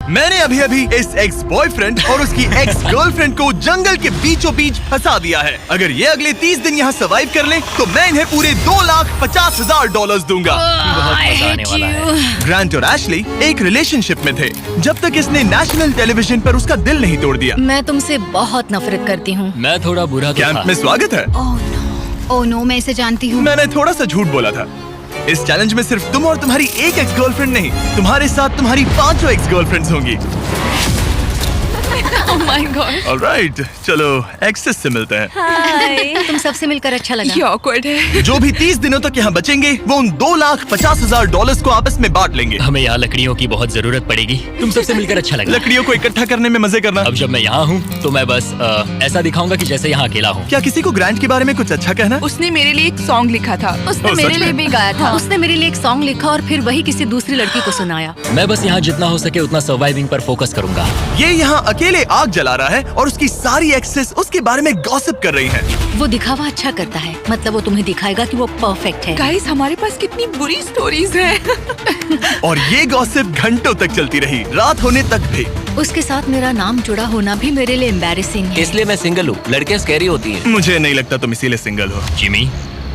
मैंने अभी अभी इस एक्स बॉयफ्रेंड और उसकी एक्स गर्लफ्रेंड को जंगल के बीचों बीच फंसा दिया है। अगर ये अगले 30 दिन यहाँ सर्वाइव कर लें, तो मैं इन्हें पूरे $2,50,000 दूंगा। ग्रांट और एशली एक रिलेशनशिप में थे जब तक इसने नेशनल टेलीविजन पर उसका दिल नहीं तोड़ दिया। मैं तुमसे बहुत नफरत करती हूँ। मैं थोड़ा बुरा तो कैंप था। में स्वागत है। ओह नो, मैं इसे जानती हूँ। मैंने थोड़ा सा झूठ बोला था। इस चैलेंज में सिर्फ तुम और तुम्हारी एक एक्स गर्लफ्रेंड नहीं, तुम्हारे साथ तुम्हारी 5 एक्स गर्लफ्रेंड्स होंगी। Oh my God. ऑलराइट, चलो एक्सेस से मिलते हैं। हाय। तुम सबसे मिलकर अच्छा लगा। ये awkward है। जो भी 30 दिनों तक यहाँ बचेंगे, वो उन $2,50,000 को आपस में बांट लेंगे। हमें यहाँ लकड़ियों की बहुत जरूरत पड़ेगी। तुम सबसे मिलकर अच्छा लगा। लकड़ियों को इकट्ठा करने में मजे करना। अब जब मैं यहाँ हूँ तो मैं बस ऐसा दिखाऊंगा कि जैसे यहाँ अकेला हूँ। क्या किसी को ग्रांट के बारे में कुछ अच्छा कहना? उसने मेरे लिए एक सॉन्ग लिखा था। उसने ओह, मेरे सच लिए में? भी गाया था। उसने मेरे लिए एक सॉन्ग लिखा और फिर वही किसी दूसरी लड़की को सुनाया। मैं बस यहाँ जितना हो सके उतना सर्वाइविंग पर फोकस करूंगा। ये यहाँ अकेले आग जला रहा है और उसकी सारी एक्सेस उसके बारे में गॉसिप कर रही हैं। वो दिखावा अच्छा करता है, मतलब वो तुम्हें दिखाएगा कि वो परफेक्ट है। गाइस, हमारे पास कितनी बुरी स्टोरीज हैं। और ये गॉसिप घंटों तक चलती रही, रात होने तक भी। उसके साथ मेरा नाम जुड़ा होना भी मेरे लिए एम्बैरेसिंग है। इसलिए मैं सिंगल हूँ। लड़कियाँ स्कैरी होती हैं। मुझे नहीं लगता तुम इसीलिए सिंगल हो। जिमी,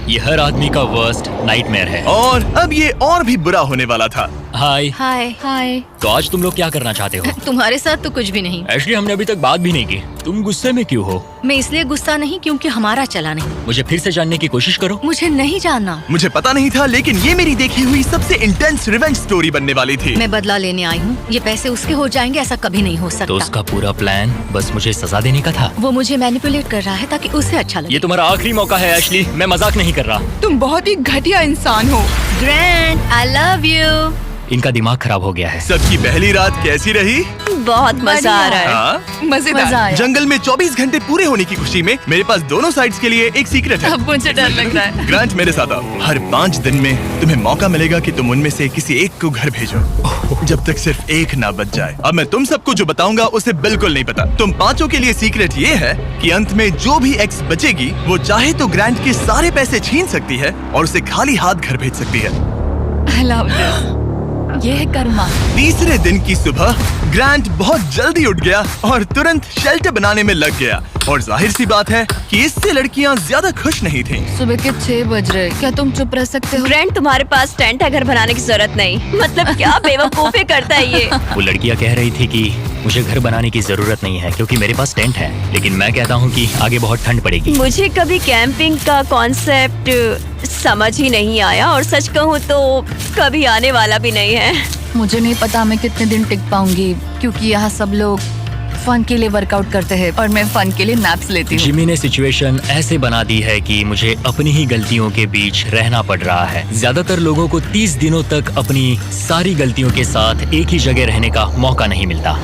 ये हर आदमी का वर्स्ट नाइटमेयर है। और अब ये और भी बुरा होने वाला था। हाय। हाय हाय। तो आज तुम लोग क्या करना चाहते हो? तुम्हारे साथ तो कुछ भी नहीं। एशली, हमने अभी तक बात भी नहीं की। तुम गुस्से में क्यों हो? मैं इसलिए गुस्सा नहीं क्योंकि हमारा चला नहीं। मुझे फिर से जानने की कोशिश करो। मुझे नहीं जानना। मुझे पता नहीं था, लेकिन ये मेरी देखी हुई सबसे इंटेंस रिवेंज स्टोरी बनने वाली थी। मैं बदला लेने आई हूँ। ये पैसे उसके हो जाएंगे, ऐसा कभी नहीं हो तो सकता। उसका पूरा प्लान बस मुझे सजा देने का था। वो मुझे मैनिपुलेट कर रहा है ताकि उसे अच्छा लगे। ये तुम्हारा आखिरी मौका है एशली, मैं मजाक नहीं कर रहा। तुम बहुत ही घटिया इंसान हो। Grand, I love you. इनका दिमाग खराब हो गया है। सबकी पहली रात कैसी रही? बहुत मजा आ रहा है। हाँ? मजेदार। मजा आया। जंगल में 24 घंटे पूरे होने की खुशी में मेरे पास दोनों साइड्स के लिए एक सीक्रेट है। अब मुझे डर लग रहा है। ग्रांट, मेरे साथ आओ। हर 5 दिन में तुम्हें मौका मिलेगा कि तुम उनमें से किसी एक को घर भेजो, जब तक सिर्फ एक ना बच जाए। अब मैं तुम सबको जो बताऊंगा उसे बिल्कुल नहीं पता। तुम 5 के लिए सीक्रेट ये है कि अंत में जो भी एक्स बचेगी, वो चाहे तो ग्रांट के सारे पैसे छीन सकती है और उसे खाली हाथ घर भेज सकती है। I love this. ये है कर्मा। तीसरे दिन की सुबह ग्रांट बहुत जल्दी उठ गया और तुरंत शेल्टर बनाने में लग गया। और जाहिर सी बात है कि इससे लड़कियां ज्यादा खुश नहीं थीं। सुबह के 6 बज रहे, क्या तुम चुप रह सकते हो? ग्रैंड, तुम्हारे पास टेंट है, घर बनाने की जरूरत नहीं। मतलब क्या बेवकूफी करता है ये। वो लड़कियां कह रही थी कि मुझे घर बनाने की जरूरत नहीं है क्योंकि मेरे पास टेंट है, लेकिन मैं कहता हूँ कि आगे बहुत ठंड पड़ेगी। मुझे कभी कैंपिंग का कॉन्सेप्ट समझ ही नहीं आया और सच कहूँ तो कभी आने वाला भी नहीं है। मुझे नहीं पता मैं कितने दिन टिक पाऊंगी, क्योंकि यहाँ सब लोग फन के लिए वर्कआउट करते हैं और मैं फन के लिए नैप्स लेती हूँ। जिमी ने सिचुएशन ऐसे बना दी है कि मुझे अपनी ही गलतियों के बीच रहना पड़ रहा है। ज्यादातर लोगों को 30 दिनों तक अपनी सारी गलतियों के साथ एक ही जगह रहने का मौका नहीं मिलता।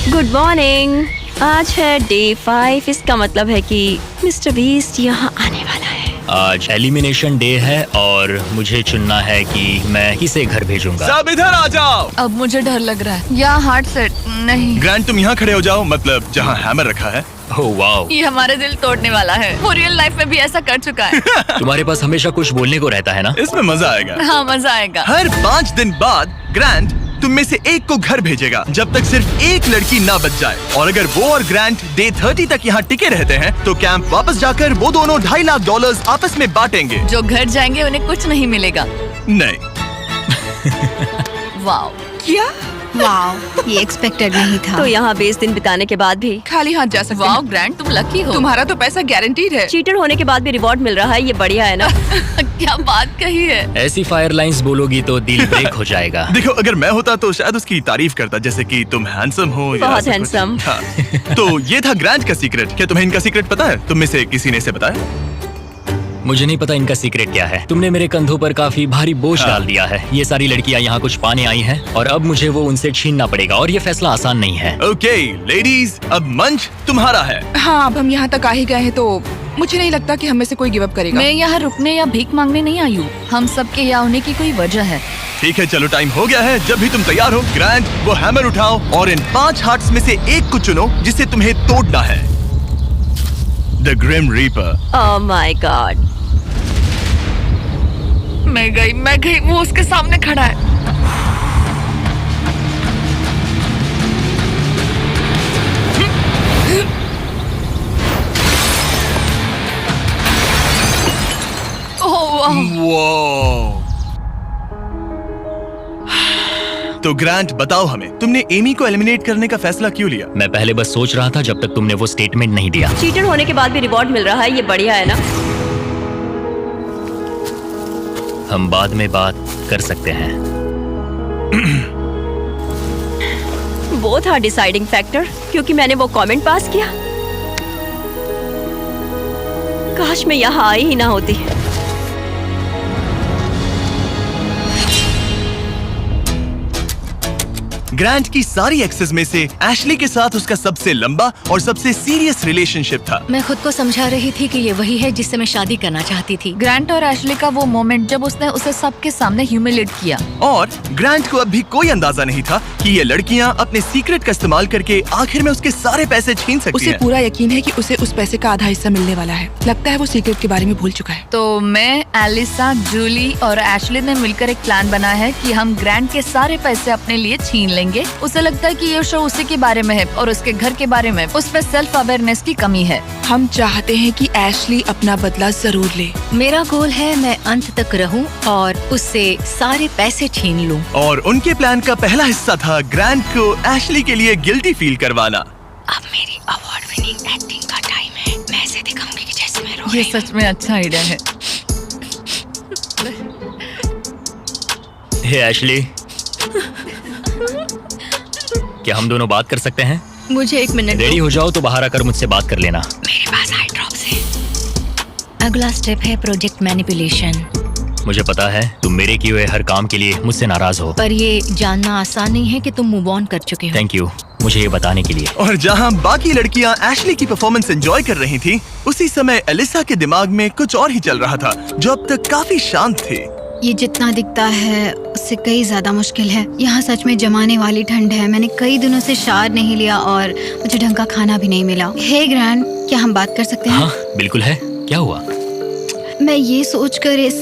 Good morning. आज है डे 5। इसका मतलब है कि मिस्टर बीस्ट यहाँ आने वाला है। आज एलिमिनेशन डे है और मुझे चुनना है कि मैं किसे घर भेजूंगा। सब इधर आ जाओ। अब मुझे डर लग रहा है। यहाँ हार्ट सेट नहीं। ग्रांट, तुम यहाँ खड़े हो जाओ, मतलब जहाँ हैमर रखा है। ओह वाओ, ये हमारे दिल तोड़ने वाला है। वो रियल लाइफ में भी ऐसा कर चुका है। तुम्हारे पास हमेशा कुछ बोलने को रहता है ना। इसमें मजा आएगा। हाँ, मजा आएगा। हर 5 दिन बाद ग्रांट तुम में से एक को घर भेजेगा, जब तक सिर्फ एक लड़की ना बच जाए। और अगर वो और ग्रांट डे 30 तक यहाँ टिके रहते हैं, तो कैंप वापस जाकर वो दोनों $2.5 लाख आपस में बांटेंगे। जो घर जाएंगे उन्हें कुछ नहीं मिलेगा। नहीं। वाओ, क्या? वाओ, ये एक्सपेक्टेड नहीं था। तो यहाँ 20 दिन बिताने के बाद भी खाली हाथ जा सकते वाओ हैं। ग्रैंड, तुम लकी हो। तुम्हारा तो पैसा गारंटीड है। चीटर होने के बाद भी रिवॉर्ड मिल रहा है, ये बढ़िया है ना। क्या बात कही है। ऐसी फायर लाइंस बोलोगी तो दिल ब्रेक हो जाएगा। देखो, अगर मैं होता तो शायद उसकी तारीफ करता, जैसे कि तुम हैंडसम हो या बहुत ऐसा कुछ। हैंडसम। हाँ। तो ये था ग्रांट का सीक्रेट। क्या तुम्हें इनका सीक्रेट पता है? तुम में से किसी ने इसे बताया? मुझे नहीं पता इनका सीक्रेट क्या है। तुमने मेरे कंधों पर काफी भारी बोझ डाल दिया है। ये सारी लड़कियां यहाँ कुछ पाने आई हैं और अब मुझे वो उनसे छीनना पड़ेगा और ये फैसला आसान नहीं है। ओके लेडीज, अब मंच तुम्हारा है। हाँ, अब हम यहाँ तक आ ही गए हैं तो मुझे नहीं लगता कि हम में से कोई गिव अप करेगा। मैं यहाँ रुकने या भीख मांगने नहीं आई हूँ। हम सबके यहाँ होने की कोई वजह है। ठीक है, चलो टाइम हो गया है। जब भी तुम तैयार हो ग्रांट, वो हैमर उठाओ और इन 5 हार्ट्स में से एक को चुनो जिसे तुम्हें तोड़ना है। The grim reaper. Oh my god. मैं गई, वो उसके सामने खड़ा है। तो ग्रांट बताओ हमें, तुमने एमी को एलिमिनेट करने का फैसला क्यों लिया? मैं पहले बस सोच रहा था जब तक तुमने वो स्टेटमेंट नहीं दिया। चीटर होने के बाद भी रिवॉर्ड मिल रहा है, ये बढ़िया है ना? हम बाद में बात कर सकते हैं। वो था डिसाइडिंग फैक्टर, क्योंकि मैंने वो कमेंट पास किया। काश मैं यहाँ आई ही ना होती। ग्रांट की सारी एक्सेस में से एशली के साथ उसका सबसे लंबा और सबसे सीरियस रिलेशनशिप था। मैं खुद को समझा रही थी कि ये वही है जिससे मैं शादी करना चाहती थी। ग्रांट और एशली का वो मोमेंट जब उसने उसे सबके सामने ह्यूमिलेट किया। और ग्रांट को अब भी कोई अंदाजा नहीं था कि ये लड़कियां अपने सीक्रेट का इस्तेमाल करके आखिर में उसके सारे पैसे छीन सकती उसे हैं। पूरा यकीन है कि उसे उस पैसे का आधा हिस्सा मिलने वाला है। लगता है वो सीक्रेट के बारे में भूल चुका है। तो मैं, एलिसा, जूली और एशली ने मिलकर एक प्लान बनाया है कि हम ग्रांट के सारे पैसे अपने लिए छीन लेंगे। उसे लगता है कि ये शो उसी के बारे में है और उसके घर के बारे में। उसमें सेल्फ अवेयरनेस की कमी है। हम चाहते हैं कि एशली अपना बदला जरूर ले। मेरा गोल है मैं अंत तक रहूं और उससे सारे पैसे छीन लूं। और उनके प्लान का पहला हिस्सा था ग्रांट को एशली के लिए गिल्टी फील करवाना। अब मेरी अवार्ड विनिंग एक्टिंग का टाइम है। मैं ऐसे दिखाऊंगी कि जैसे मैं रो ये रही हूं। सच में अच्छा आइडिया है। हे एशली, क्या हम दोनों बात कर सकते हैं? मुझे 1 मिनट रेडी हो जाओ तो बाहर आकर मुझसे बात कर लेना। मेरे पास आई ड्रॉप्स है। अगला स्टेप है प्रोजेक्ट मैनिपुलेशन। मुझे पता है तुम मेरे किए हुए हर काम के लिए मुझसे नाराज हो। पर ये जानना आसान नहीं है कि तुम मूव ऑन कर चुके हो। थैंक यू मुझे ये बताने के लिए। और जहां बाकी लड़कियां एशली की परफॉर्मेंस एंजॉय कर रही थी, उसी समय एलिसा के दिमाग में कुछ और ही चल रहा था जो अब तक काफी शांत थे। ये जितना दिखता है उससे कई ज्यादा मुश्किल है। यहाँ सच में जमाने वाली ठंड है। मैंने कई दिनों से शावर नहीं लिया और मुझे ढंग का खाना भी नहीं मिला। हे ग्रैंड, क्या हम बात कर सकते हैं? हाँ बिल्कुल है। क्या हुआ? मैं ये सोचकर इस